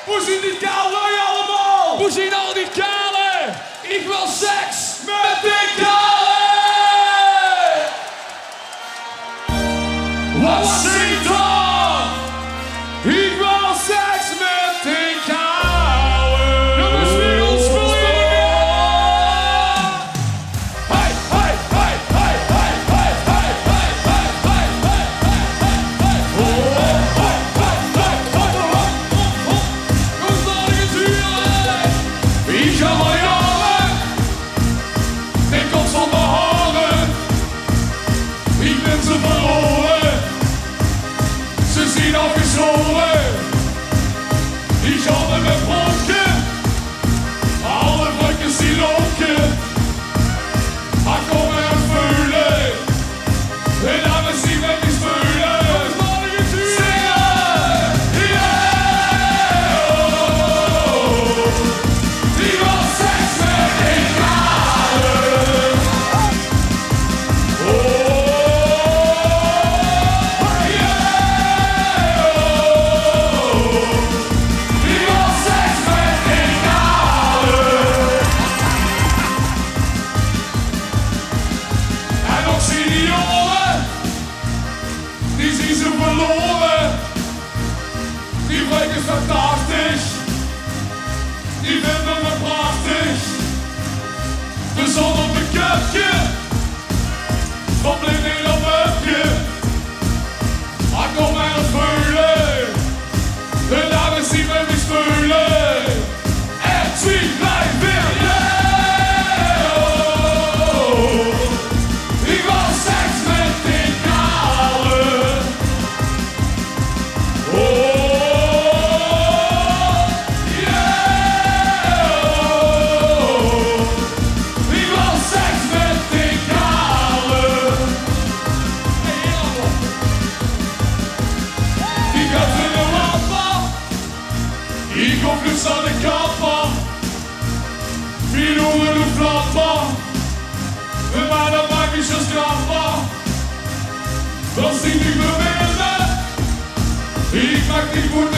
Hoe zien die kale allemaal? Hoe zien al die kale? Ik wil seks met die kale! Wat zingt dan? Ik wil seks met die kale! Jongens, wie ons wil in de hey, hey, hey, hey, hey, hey, hey, hey, hey, hey, hey, hey, Ik ga maar jaren, ik kom zonder haren. Ik ben ze verloren, ze zien afgeschoren. Ik ga met mijn bronken, alle vlekjes die roken. Ik kom er voelen, en dames zien me niet spullen. Die zien ze verloren, die weken fantastisch, die vinden me prachtig. De zon op mijn kapje, van blind in dat webje. Ik kom maar het voelen, de dames zien me niet spullen. En sweet life weer, yeah! Ik wil seks met die kale. Ik hoop dus aan de kapper, wie noemen de flapper, maar dat maakt niet zo strafbaar. Dat is niet beweren, ik maak niet goed